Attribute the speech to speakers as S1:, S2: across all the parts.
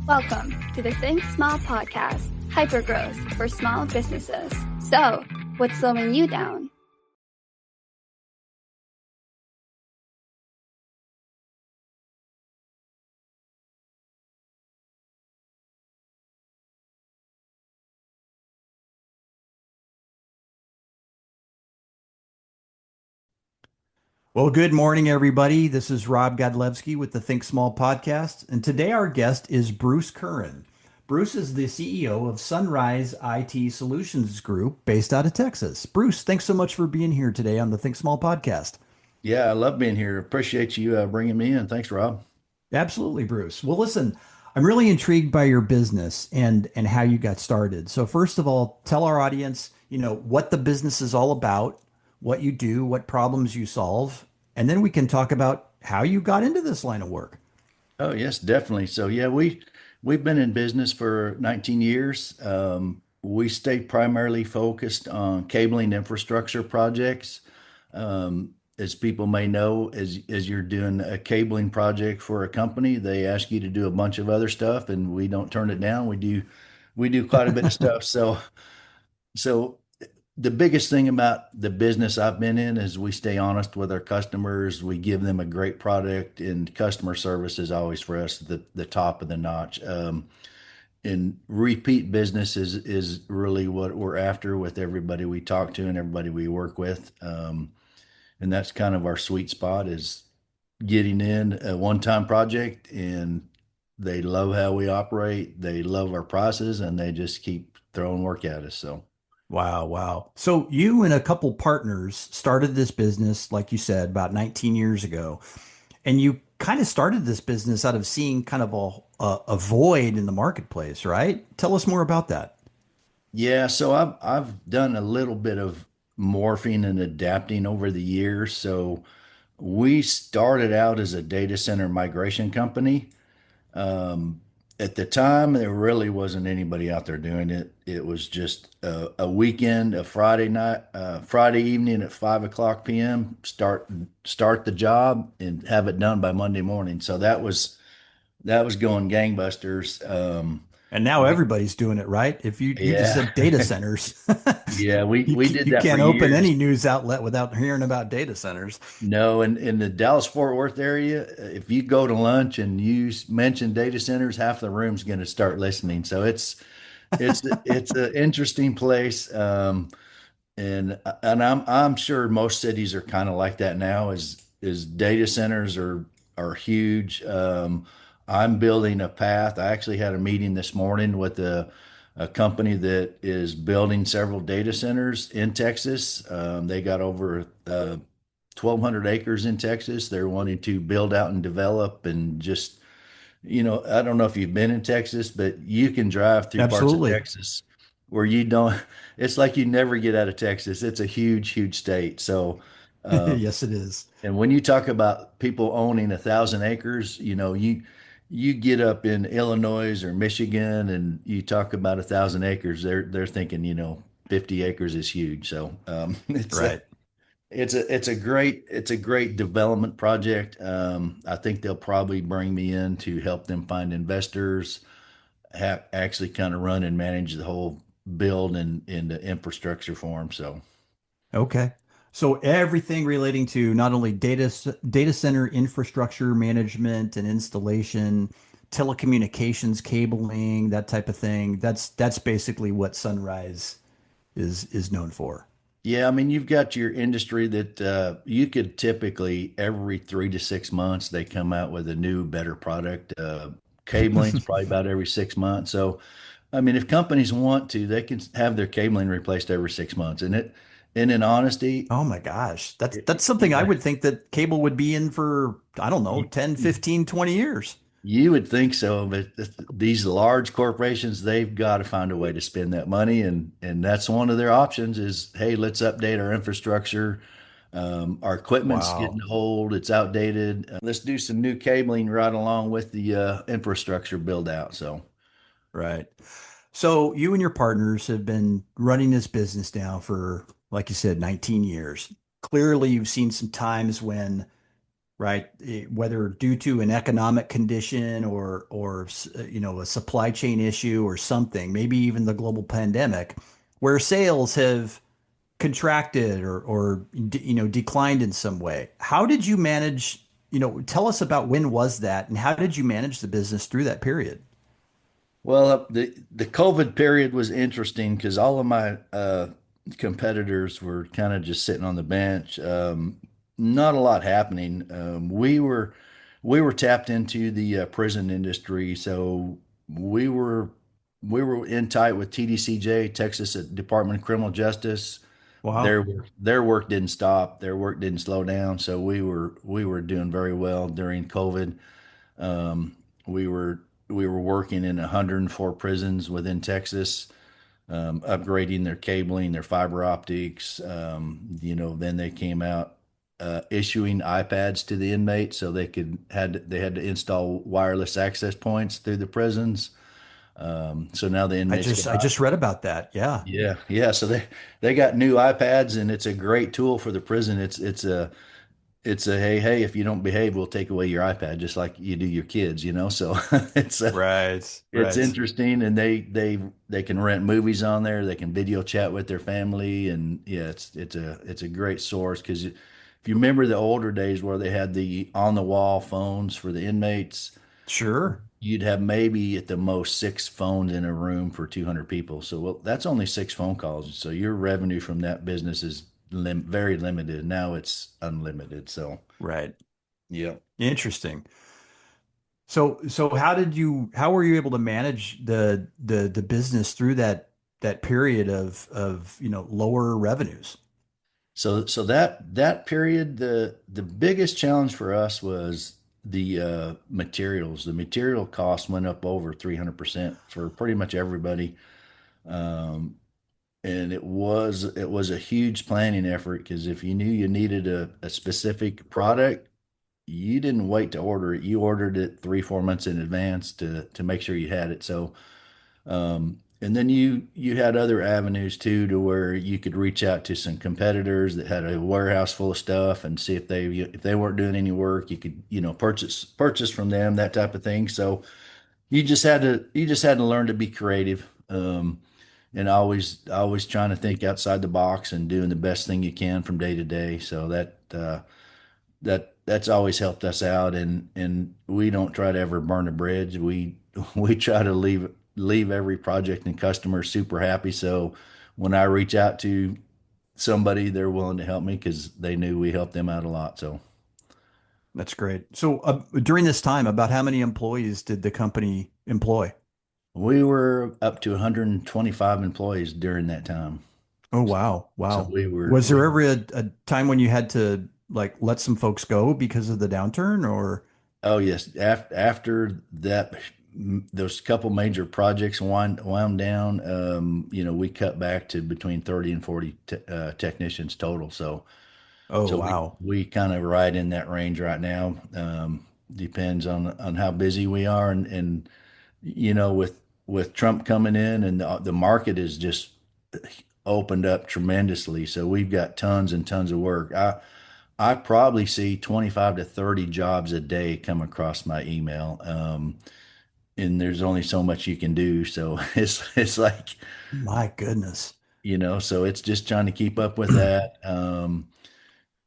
S1: Welcome to the Think Small podcast, hypergrowth for small businesses. So, what's slowing you down?
S2: Well, good morning, everybody. This is Rob Godlewski with the Think Small podcast. And today our guest is Bruce Currin. Bruce is the CEO of Sunrise IT Solutions Group based out of Texas. Bruce, thanks so much for being here today on the Think Small podcast.
S3: Yeah, I love being here. Appreciate you bringing me in. Thanks, Rob.
S2: Absolutely, Bruce. Well, listen, I'm really intrigued by your business and how you got started. So first of all, tell our audience, what the business is all about, what you do, what problems you solve, and then we can talk about how you got into this line of work.
S3: Oh, yes, definitely. So yeah, we've been in business for 19 years. We stay primarily focused on cabling infrastructure projects. As people may know, as you're doing a cabling project for a company, they ask you to do a bunch of other stuff, and we don't turn it down. We do quite a bit of stuff. So the biggest thing about the business I've been in is we stay honest with our customers. We give them a great product, and customer service is always for us the top of the notch. And repeat business is really what we're after with everybody we talk to and everybody we work with. And that's kind of our sweet spot is getting in a one-time project, and they love how we operate. They love our prices, and they just keep throwing work at us. So.
S2: Wow, wow. So you and a couple partners started this business, like you said, about 19 years ago. And you kind of started this business out of seeing kind of a void in the marketplace, right? Tell us more about that.
S3: Yeah, so I've done a little bit of morphing and adapting over the years. So we started out as a data center migration company. Um, at the time, there really wasn't anybody out there doing it. It was just a weekend, a Friday night, Friday evening at 5 o'clock p.m. Start the job and have it done by Monday morning. So that was going gangbusters.
S2: And now everybody's doing it, right? If you just
S3: Yeah,
S2: said data centers,
S3: yeah, we did
S2: you
S3: that for
S2: can't open
S3: years.
S2: any news outlet without hearing about data centers.
S3: No, in the Dallas Fort Worth area, if you go to lunch and you mention data centers, half the room's going to start listening. So it's an interesting place, and I'm sure most cities are kind of like that now. Is data centers are huge. I'm building a path. I actually had a meeting this morning with a company that is building several data centers in Texas. They got over 1,200 acres in Texas. They're wanting to build out and develop and just, I don't know if you've been in Texas, but you can drive through parts of
S2: Absolutely.
S3: Texas where you don't, it's like you never get out of Texas. It's a huge, huge state. So, um,
S2: Yes, it is.
S3: and when you talk about people owning 1,000 acres, you get up in Illinois or Michigan and you talk about 1,000 acres, they're thinking, 50 acres is huge. So
S2: Right.
S3: it's a great development project. I think they'll probably bring me in to help them find investors, actually kind of run and manage the whole build and the infrastructure for them. So
S2: Okay. So everything relating to not only data center infrastructure management and installation, telecommunications cabling, that type of thing. That's basically what Sunrise is known for.
S3: yeah, I mean, you've got your industry that you could typically every 3 to 6 months they come out with a new, better product. Cabling's probably about every 6 months. So, I mean, if companies want to, they can have their cabling replaced every 6 months. And in honesty,
S2: Oh my gosh. That's something I
S3: yeah,
S2: would think that cable would be in for, I don't know,
S3: you,
S2: 10, 15, 20 years.
S3: you would think so, but these large corporations, they've got to find a way to spend that money, and that's one of their options. Is hey, let's update our infrastructure. Our equipment's getting
S2: Wow.
S3: old, it's outdated. Let's do some new cabling right along with the infrastructure build out. So,
S2: Right. So you and your partners have been running this business now for, like you said, 19 years. Clearly, you've seen some times when right? Whether due to an economic condition or a supply chain issue or something, maybe even the global pandemic, where sales have contracted or declined in some way. How did you manage, tell us about when was that and how did you manage the business through that period?
S3: Well, the COVID period was interesting because all of my competitors were kind of just sitting on the bench. Not a lot happening. We were tapped into the prison industry, so we were we were in tight with TDCJ, Texas Department of Criminal Justice.
S2: Wow.
S3: Their work didn't stop. Their work didn't slow down. So we were doing very well during COVID. Um, we were we were working in 104 prisons within Texas, upgrading their cabling, their fiber optics. Then they came out issuing iPads to the inmates so they had to install wireless access points through the prisons. So now the
S2: I
S3: inmates
S2: just
S3: got
S2: I just read about that. Yeah.
S3: yeah, yeah. So they got new iPads, and it's a great tool for the prison. It's a hey, if you don't behave, we'll take away your iPad, just like you do your kids, you know. So it's a
S2: Right.
S3: it's
S2: Right.
S3: interesting, and they can rent movies on there. They can video chat with their family, and yeah, it's a great source because if you remember the older days where they had the on the wall phones for the inmates,
S2: Sure.
S3: you'd have maybe at the most six phones in a room for 200 people. So, well, that's only six phone calls. So your revenue from that business is very limited. Now it's unlimited. So,
S2: Right.
S3: yeah.
S2: Interesting. So how were you able to manage the business through that period of lower revenues?
S3: So that period, the biggest challenge for us was the materials. The material cost went up over 300% for pretty much everybody. Um, and it was a huge planning effort because if you knew you needed a specific product, you didn't wait to order it. You ordered it 3, 4 months in advance to make sure you had it. So and then you had other avenues too, to where you could reach out to some competitors that had a warehouse full of stuff and see if they weren't doing any work, you could purchase from them, that type of thing. So you just had to learn to be creative, and always trying to think outside the box and doing the best thing you can from day to day. So that's always helped us out, and we don't try to ever burn a bridge. We try to leave every project and customer super happy. So when I reach out to somebody, they're willing to help me because they knew we helped them out a lot. So
S2: That's great. So during this time, about how many employees did the company employ?
S3: we were up to 125 employees during that time.
S2: Oh, wow.
S3: So
S2: Wow.
S3: we were
S2: Was
S3: we
S2: there
S3: were
S2: ever a time when you had to like let some folks go because of the downturn or?
S3: Oh yes, after that, those couple major projects wound down. We cut back to between 30 and 40 technicians total. So
S2: Oh,
S3: so we
S2: wow.
S3: we kind of right in that range right now. Depends on how busy we are, and with Trump coming in, and the market is just opened up tremendously. So we've got tons and tons of work. I probably see 25 to 30 jobs a day come across my email. And there's only so much you can do. So it's like,
S2: My goodness.
S3: so it's just trying to keep up with that.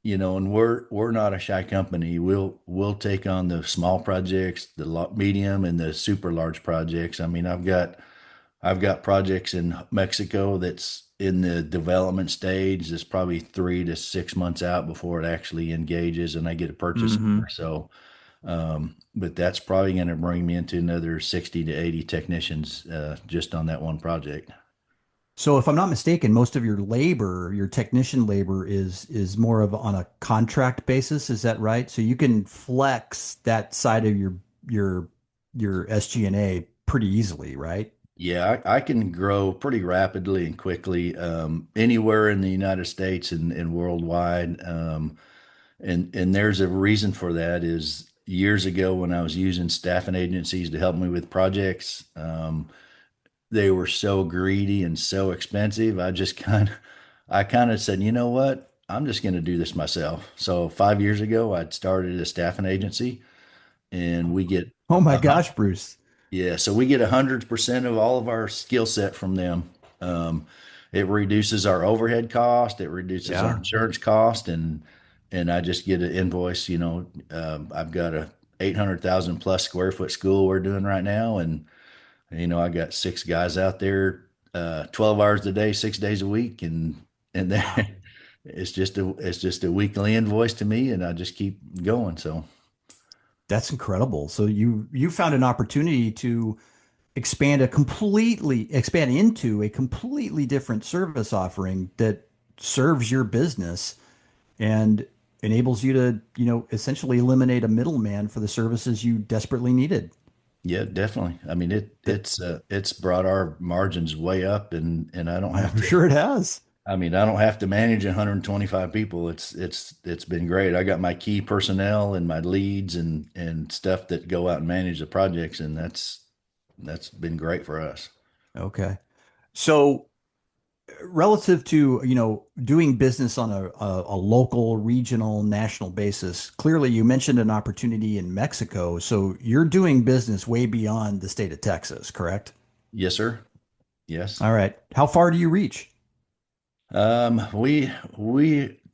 S3: And we're not a shy company. We'll take on the small projects, the medium and the super large projects. I mean, I've got projects in Mexico that's in the development stage. That's probably 3 to 6 months out before it actually engages and I get a purchase order.
S2: Hmm.
S3: So, but that's probably going to bring me into another 60 to 80 technicians just on that one project.
S2: So if I'm not mistaken, most of your labor, your technician labor is more of on a contract basis. Is that right? So you can flex that side of your your SG&A pretty easily, right?
S3: Yeah, I can grow pretty rapidly and quickly anywhere in the United States and worldwide. And there's a reason for that is years ago when I was using staffing agencies to help me with projects, they were so greedy and so expensive. I kind of said, you know what? I'm just going to do this myself. So 5 years ago, I'd started a staffing agency, and we get
S2: Oh my
S3: a hun-
S2: gosh, Bruce.
S3: yeah, so we get 100% of all of our skill set from them. Um, it reduces our overhead cost, it reduces our
S2: Yeah.
S3: insurance cost, and I just get an invoice. I've got a 800,000 plus square foot school we're doing right now, and I got six guys out there, 12 hours a day, 6 days a week, and then
S2: Wow.
S3: it's just a weekly invoice to me, and I just keep going. So
S2: That's incredible. So you found an opportunity to expand into a completely different service offering that serves your business and enables you to, essentially eliminate a middleman for the services you desperately needed.
S3: yeah, definitely. I mean,
S2: That
S3: it's brought our margins way up, and I don't have
S2: I'm
S3: to.
S2: sure it has.
S3: I mean, I don't have to manage 125 people. It's been great. I got my key personnel and my leads and stuff that go out and manage the projects, and that's been great for us.
S2: Okay. So relative to, doing business on a local, regional, national basis, clearly you mentioned an opportunity in Mexico. So you're doing business way beyond the state of Texas, correct?
S3: Yes, sir. Yes.
S2: All right. How far do you reach?
S3: We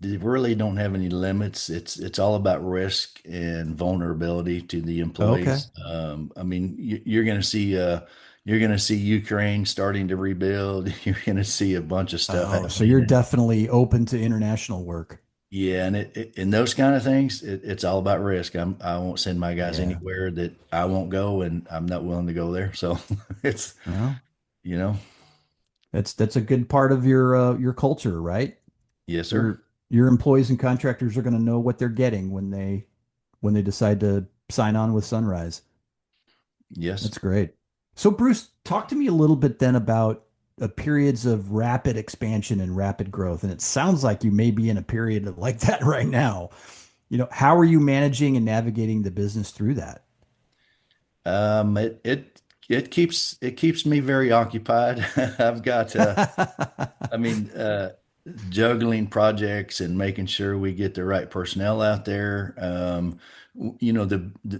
S3: really don't have any limits. It's all about risk and vulnerability to the
S2: Okay.
S3: employees. I mean, you're gonna see Ukraine starting to rebuild. You're gonna see a bunch of stuff
S2: Oh, so you're
S3: happening.
S2: definitely open to international work.
S3: Yeah, and in those kind of things, it's all about risk. I won't send my guys
S2: Yeah.
S3: anywhere that I won't go, and I'm not willing to go there. So it's
S2: Well,
S3: you know,
S2: that's a good part of your culture, right?
S3: yes, sir.
S2: Your employees and contractors are going to know what they're getting when they decide to sign on with Sunrise.
S3: Yes.
S2: That's great. So, Bruce, talk to me a little bit then about periods of rapid expansion and rapid growth. And it sounds like you may be in a period like that right now. How are you managing and navigating the business through that?
S3: It keeps me very occupied. I've got I mean juggling projects and making sure we get the right personnel out there.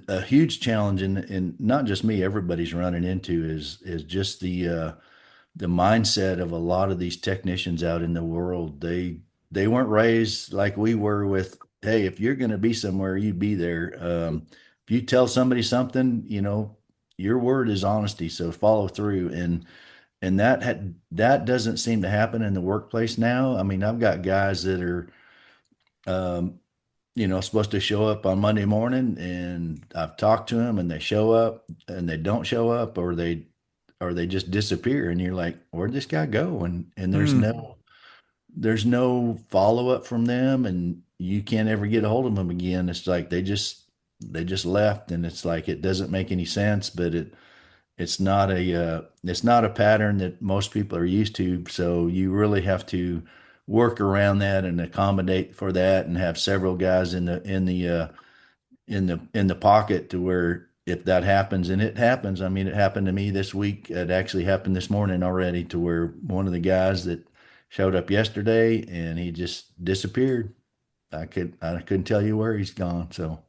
S3: A huge challenge in not just me, everybody's running into is just the mindset of a lot of these technicians out in the world. They weren't raised like we were with, hey, if you're going to be somewhere, you be there. If you tell somebody something, your word is honesty, so follow through. And that doesn't seem to happen in the workplace now. I mean, I've got guys that are um, supposed to show up on Monday morning, and I've talked to them, and they show up, and they don't show up, or they just disappear, and you're like, where'd this guy go? And there's
S2: Hmm.
S3: no follow up from them, and you can't ever get a hold of them again. It's like they just left, and it's like it doesn't make any sense, but it's not a pattern that most people are used to. So you really have to work around that and accommodate for that, and have several guys in the pocket to where if that happens, and it happens. I mean, it happened to me this week. It actually happened this morning already, to where one of the guys that showed up yesterday, and he just disappeared. I couldn't tell you where he's gone. So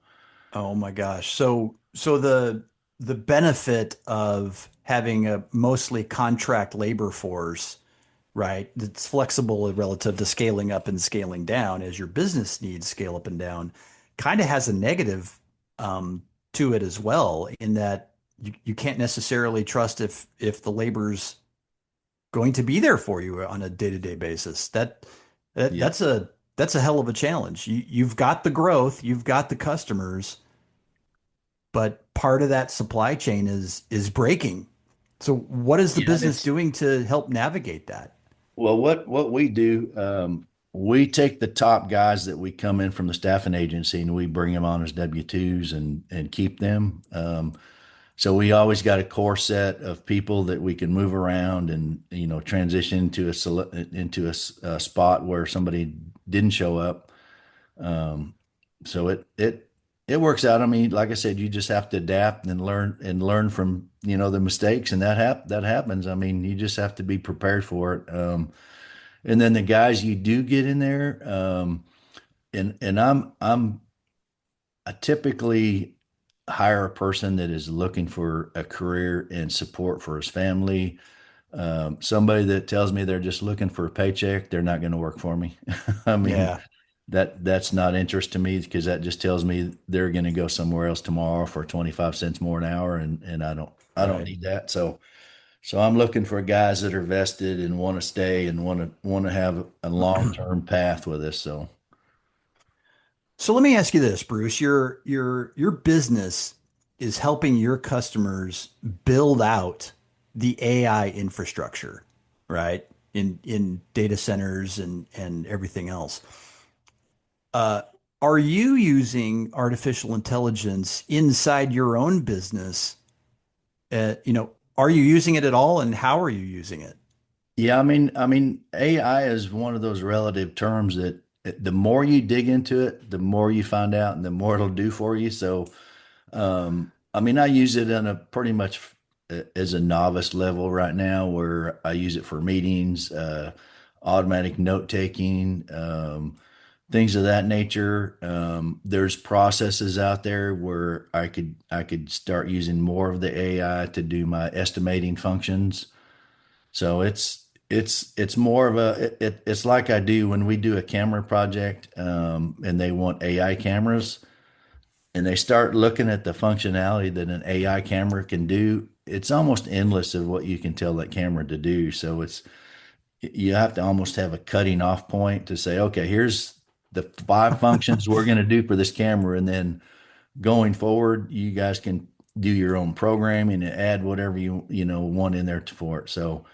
S2: Oh my gosh. So the benefit of having a mostly contract labor force, right? That's flexible relative to scaling up and scaling down as your business needs scale up and down, kind of has a negative to it as well, in that you can't necessarily trust if the labor's going to be there for you on a day-to-day basis. That, that
S3: yeah,
S2: that's a that's a hell of a challenge. You've got the growth, you've got the customers, but part of that supply chain is breaking. So what is the
S3: yeah, and
S2: business
S3: it's
S2: doing to help navigate that?
S3: well, what we do, we take the top guys that we come in from the staffing agency, and we bring them on as W-2s and keep them. So we always got a core set of people that we can move around and transition into a spot where somebody didn't show up. Um, so it works out. I mean, like I said, you just have to adapt and learn from the mistakes, and that happens. I mean, you just have to be prepared for it. And then the guys you do get in there, and I typically hire a person that is looking for a career and support for his family. Somebody that tells me they're just looking for a paycheck, they're not going to work for me. I mean,
S2: Yeah.
S3: that's not interest to me because that just tells me they're going to go somewhere else tomorrow for 25 cents more an hour. And I don't
S2: Right.
S3: need that. So I'm looking for guys that are vested and want to stay and want to have a long-term path with us. So
S2: So let me ask you this, Bruce. Your business is helping your customers build out the AI infrastructure, right? In data centers and everything else. Uh, are you using artificial intelligence inside your own business? Are you using it at all, and how are you using it?
S3: yeah, I mean, AI is one of those relative terms that the more you dig into it, the more you find out and the more it'll do for you. So, I mean, I use it on a pretty much as a novice level right now where I use it for meetings, automatic note taking, things of that nature. There's processes out there where I could start using more of the AI to do my estimating functions. So it's more of it's like I do when we do a camera project, and they want AI cameras and they start looking at the functionality that an AI camera can do. It's almost endless of what you can tell that camera to do. So you have to almost have a cutting off point to say, okay, here's the five functions we're going to do for this camera, and then going forward, you guys can do your own programming and add whatever you want in there for it. So.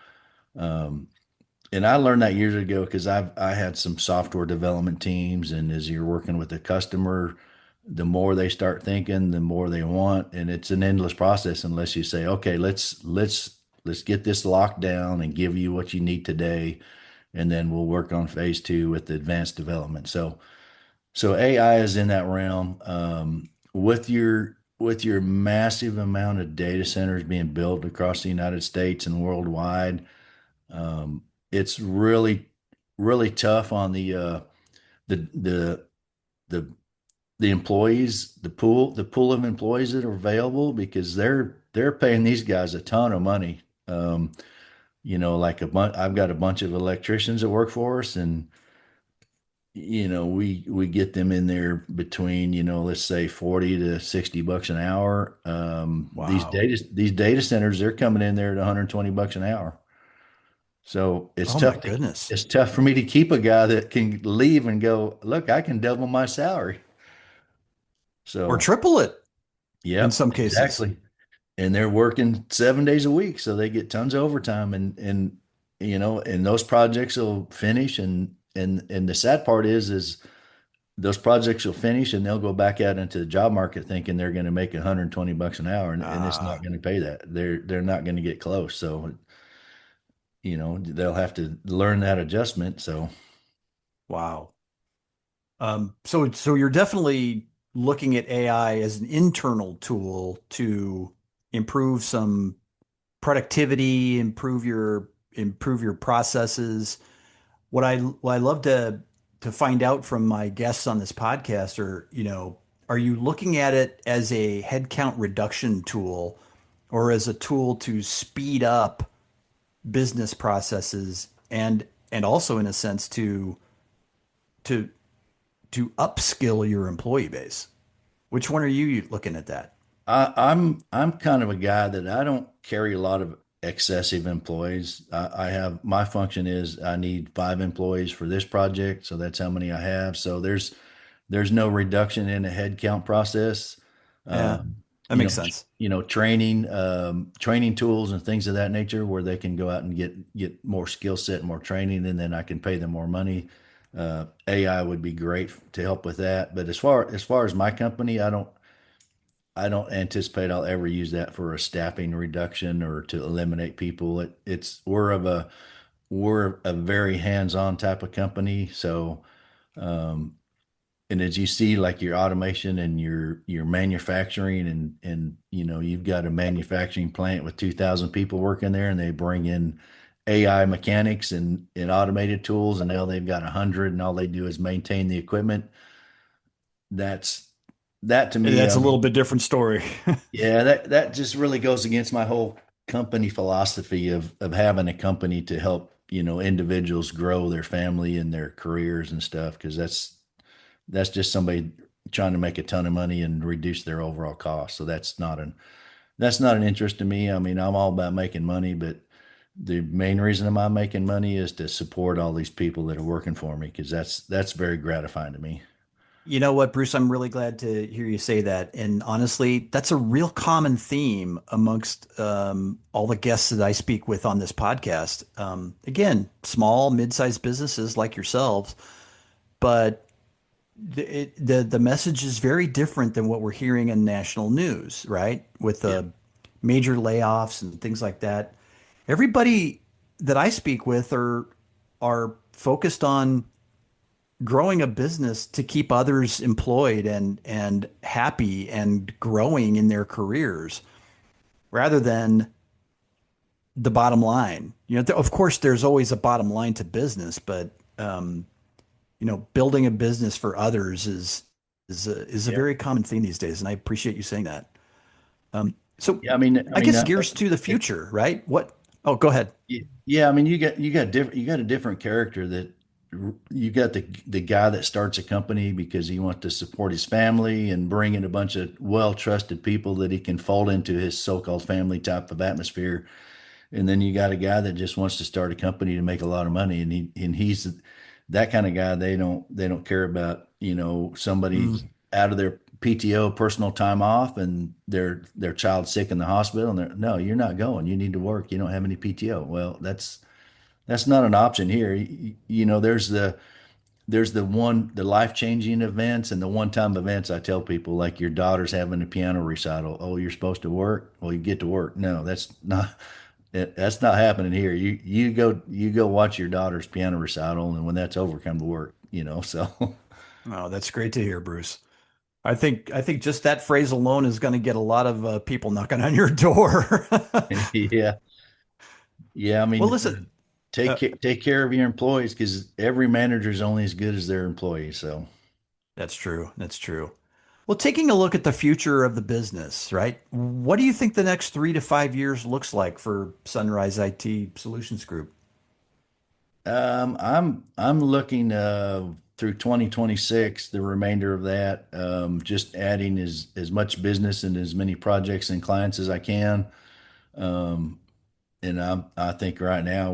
S3: Um, and I learned that years ago because I had some software development teams, and as you're working with the customer, the more they start thinking, the more they want, and it's an endless process unless you say, okay, let's get this locked down and give you what you need today, and then we'll work on phase two with the advanced development. So AI is in that realm. With your massive amount of data centers being built across the United States and worldwide, it's really tough on the the the the employees, the pool of employees that are available because they're paying these guys a ton of money. Like I've got a bunch of electricians that work for us, and we get them in there between let's say 40 to 60 bucks an hour. These
S2: Wow.
S3: data centers, they're coming in there at 120 bucks an hour. So it's
S2: Oh my
S3: tough
S2: goodness.
S3: it's tough for me to keep a guy that can leave and go, look, I can double my salary.
S2: Or
S3: So,
S2: triple it in
S3: yep,
S2: some cases.
S3: exactly. And they're working 7 days a week, so they get tons of overtime, and those projects will finish, and the sad part is those projects will finish and they'll go back out into the job market thinking they're going to make 120 bucks an hour, and it's not
S2: Ah,
S3: going to pay that. They're not going to get close. So, they'll have to learn that adjustment. So,
S2: wow. So you're definitely looking at AI as an internal tool to improve some productivity, improve your processes. What I love to find out from my guests on this podcast are you looking at it as a headcount reduction tool or as a tool to speed up business processes and also in a sense to to upskill your employee base? Which one are you looking at that?
S3: I'm kind of a guy that I don't carry a lot of excessive employees. I have my function is I need 5 employees for this project, so that's how many I have. So there's no reduction in the headcount process.
S2: Yeah,
S3: Um,
S2: that makes sense.
S3: training tools and things of that nature where they can go out and get more skill set and more training, and then I can pay them more money. AI would be great to help with that. But as far as my company, I don't anticipate I'll ever use that for a staffing reduction or to eliminate people. We're a very hands-on type of company. So, um, and as you see, like your automation and your manufacturing, and you've got a manufacturing plant with 2,000 people working there, and they bring in AI mechanics and automated tools, and now they've got 100, and all they do is maintain the equipment. That's that to me.
S2: That's
S3: I
S2: a little
S3: mean,
S2: bit different story.
S3: yeah, that just really goes against my whole company philosophy of having a company to help, individuals grow their family and their careers and stuff, because that's just somebody trying to make a ton of money and reduce their overall cost. So that's not an interest to me. I mean, I'm all about making money, but the main reason I'm making money is to support all these people that are working for me, because that's very gratifying to me.
S2: You know what, Bruce? I'm really glad to hear you say that. And honestly, that's a real common theme amongst all the guests that I speak with on this podcast. Again, small, mid-sized businesses like yourselves, but the message is very different than what we're hearing in national news, right? With
S3: Yeah.
S2: the major layoffs and things like that. Everybody that I speak with are focused on growing a business to keep others employed and happy and growing in their careers rather than the bottom line. Of course, there's always a bottom line to business, but building a business for others is a
S3: Yeah.
S2: very common theme these days, and I appreciate you saying that. So
S3: Yeah. I
S2: I
S3: mean,
S2: guess gears to the future, right? What? Oh, go ahead.
S3: yeah. I mean, you got a different character that you got the guy that starts a company because he wants to support his family and bring in a bunch of well-trusted people that he can fold into his so-called family type of atmosphere. And then you got a guy that just wants to start a company to make a lot of money, and he's that kind of guy. They don't care about somebody
S2: Mm.
S3: out of their PTO, personal time off, and their child sick in the hospital. And no, you're not going. You need to work. You don't have any PTO. Well, that's not an option here. There's the life-changing events and the one-time events. I tell people, like, your daughter's having a piano recital. Oh, you're supposed to work? Well, you get to work. No, that's not happening here. You go watch your daughter's piano recital, and when that's over, come to work. So
S2: Oh, that's great to hear, Bruce. I think just that phrase alone is going to get a lot of people knocking on your door.
S3: yeah, yeah. I
S2: Well,
S3: mean,
S2: listen,
S3: take
S2: uh,
S3: take care of your employees, because every manager is only as good as their employees. So
S2: that's true. That's true. Well, taking a look at the future of the business, right? What do you think the next 3 to 5 years looks like for Sunrise IT Solutions Group?
S3: I'm looking through 2026, the remainder of that, just adding as much business and as many projects and clients as I can. Um, and I think right now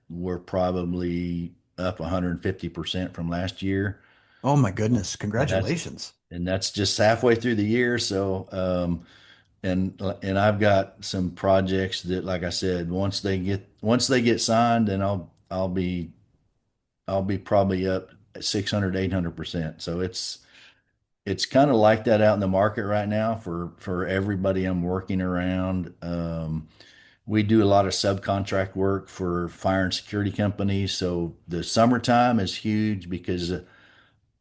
S3: we're probably up 150% from last year.
S2: Oh my goodness,
S3: And that's
S2: congratulations.
S3: and that's just halfway through the year. So and I've got some projects that, like I said, once they get signed, then I'll be probably up 600, 800%. So it's kind of like that out in the market right now for everybody I'm working around. We do a lot of subcontract work for fire and security companies. So the summertime is huge because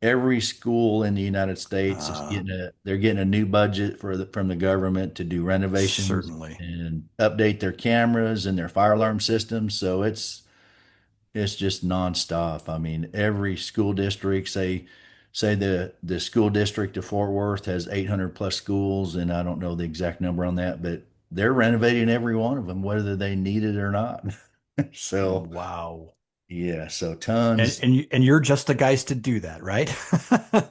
S3: every school in the United States is
S2: Uh,
S3: they're getting a new budget from the government to do renovations
S2: certainly.
S3: and update their cameras and their fire alarm systems. So it's just nonstop. I mean, every school district, say the school district of Fort Worth has 800 plus schools, and I don't know the exact number on that, but they're renovating every one of them, whether they need it or not. So
S2: Wow.
S3: yeah, so
S2: And
S3: tons.
S2: and you, and you're just the guys to do that, right?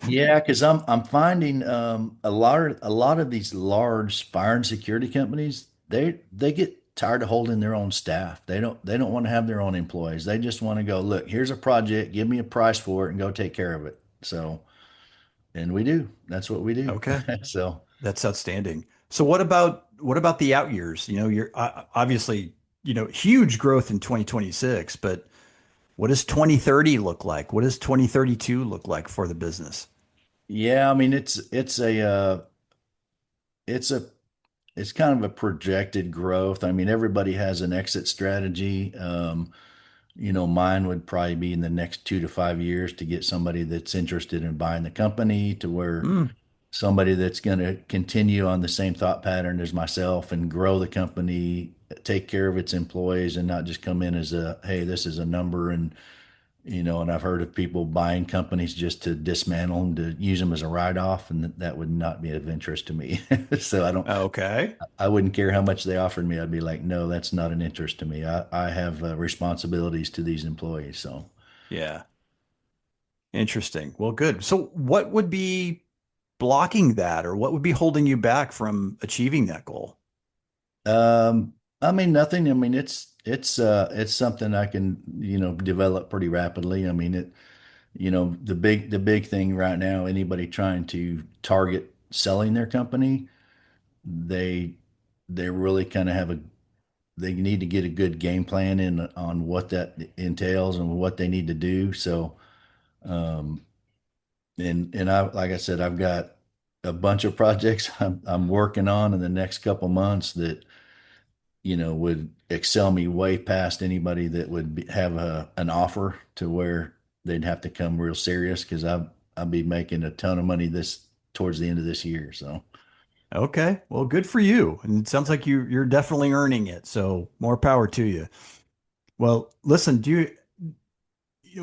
S3: Yeah, because I'm finding a lot of these large fire and security companies, they get tired of holding their own staff. They don't want to have their own employees. They just want to go, look, here's a project, give me a price for it, and go take care of it. So, and we do. That's what we do.
S2: Okay.
S3: So
S2: That's outstanding. So what about the out years? You're obviously, huge growth in 2026, but what does 2030 look like? What does 2032 look like for the business?
S3: yeah, I mean it's a it's kind of a projected growth. I mean, everybody has an exit strategy. Mine would probably be in the next 2 to 5 years to get somebody that's interested in buying the company, to where
S2: Mm,
S3: somebody that's going to continue on the same thought pattern as myself and grow the company take care of its employees and not just come in as a, hey, this is a number. And I've heard of people buying companies just to dismantle them, to use them as a write-off, and that would not be of interest to me. So
S2: Okay.
S3: I wouldn't care how much they offered me. I'd be like, no, that's not an interest to me. I have responsibilities to these employees. So,
S2: Yeah. Interesting. Well, good. So what would be blocking that, or what would be holding you back from achieving that goal?
S3: I mean, nothing. I mean, it's something I can, develop pretty rapidly. I mean, the big thing right now, anybody trying to target selling their company, they they really kind of they need to get a good game plan in on what that entails and what they need to do. So, um, and I, like I said, I've got a bunch of projects I'm working on in the next couple months that, would excel me way past anybody that would have an offer to where they'd have to come real serious, because I'll be making a ton of money this towards the end of this year. So,
S2: Okay. Well, good for you. And it sounds like you're definitely earning it. So more power to you. Well, listen,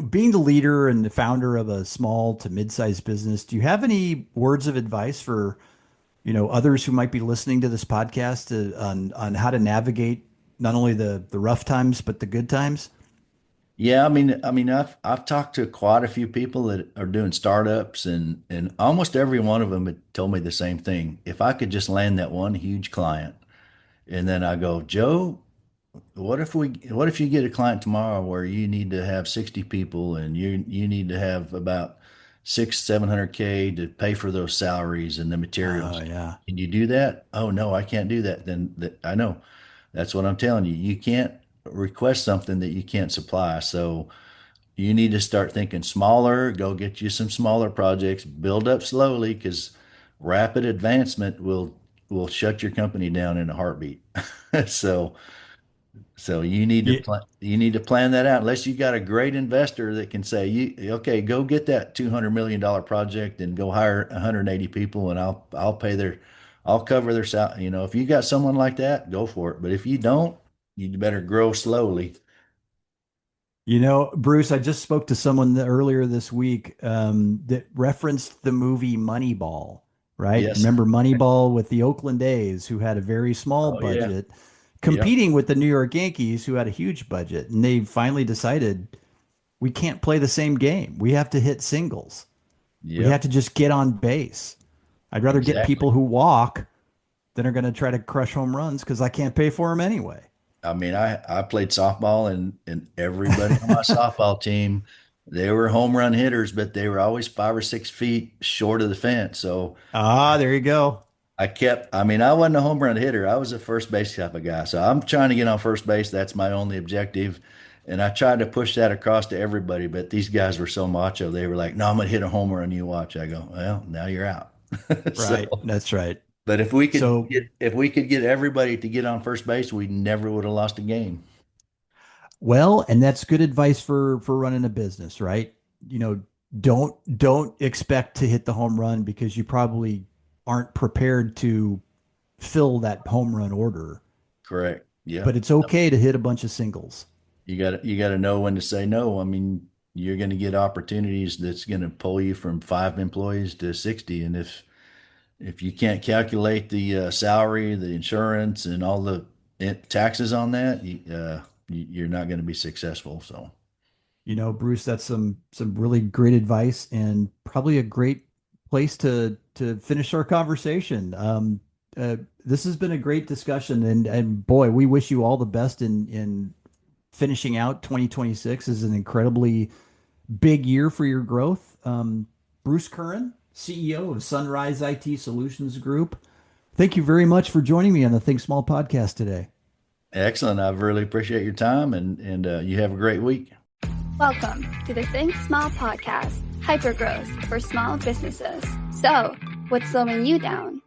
S2: being the leader and the founder of a small to mid-sized business, do you have any words of advice for, others who might be listening to this podcast on how to navigate not only the rough times, but the good times?
S3: yeah, I mean, I've talked to quite a few people that are doing startups, and almost every one of them had told me the same thing. If I could just land that one huge client, and then I go, Joe, what if you get a client tomorrow where you need to have 60 people, and you need to have about 700K to pay for those salaries and the
S2: Oh,
S3: materials.
S2: yeah.
S3: Can you do that? Oh no, I can't do that. Then I know. That's what I'm telling you. You can't request something that you can't supply. So you need to start thinking smaller, go get you some smaller projects, build up slowly, because rapid advancement will shut your company down in a heartbeat. So
S2: Yeah.
S3: you need to plan that out. Unless you got a great investor that can say, okay, go get that $200 million project and go hire 180 people, and I'll cover their salary. If you got someone like that, go for it. But if you don't, you better grow slowly.
S2: Bruce, I just spoke to someone earlier this week that referenced the movie Moneyball, right?
S3: Yes.
S2: Remember Moneyball with the Oakland A's, who had a very small
S3: Oh yeah.
S2: budget,
S3: Yep.
S2: competing with the New York Yankees, who had a huge budget. And they finally decided we can't play the same game. We have to hit singles. We have
S3: Yep.
S2: to just get on base. I'd rather get
S3: Exactly.
S2: people who walk than are going to try to crush home runs because I can't pay for them anyway.
S3: I mean, I played softball, and everybody on my softball team, they were home run hitters, but they were always 5 or 6 feet short of the fence. So
S2: Ah, there you go.
S3: I mean, I wasn't a home run hitter. I was a first base type of guy. So I'm trying to get on first base. That's my only objective. And I tried to push that across to everybody, but these guys were so macho. They were like, no, I'm going to hit a home run. You watch. I go, well, now you're out. So,
S2: Right. That's right.
S3: but
S2: So,
S3: if we could get everybody to get on first base, we never would have lost a game.
S2: well, and that's good advice for running a business, right? You know, don't expect to hit the home run because you probably aren't prepared to fill that home run order.
S3: Correct. Yeah.
S2: But it's okay to hit a bunch of singles.
S3: You got to know when to say no. I mean, you're going to get opportunities that's going to pull you from 5 employees to 60. And if you can't calculate the salary, the insurance, and all the taxes on that, you're not going to be successful. So,
S2: Bruce, that's some really great advice and probably a great place to finish our conversation. This has been a great discussion, and boy, we wish you all the best in finishing out 2026 is an incredibly big year for your growth. Bruce Currin, CEO of Sunrise IT Solutions Group. Thank you very much for joining me on the Think Small podcast today.
S3: excellent. I really appreciate your time, and you have a great week.
S1: Welcome to the Think Small podcast, hypergrowth for small businesses. So, what's slowing you down?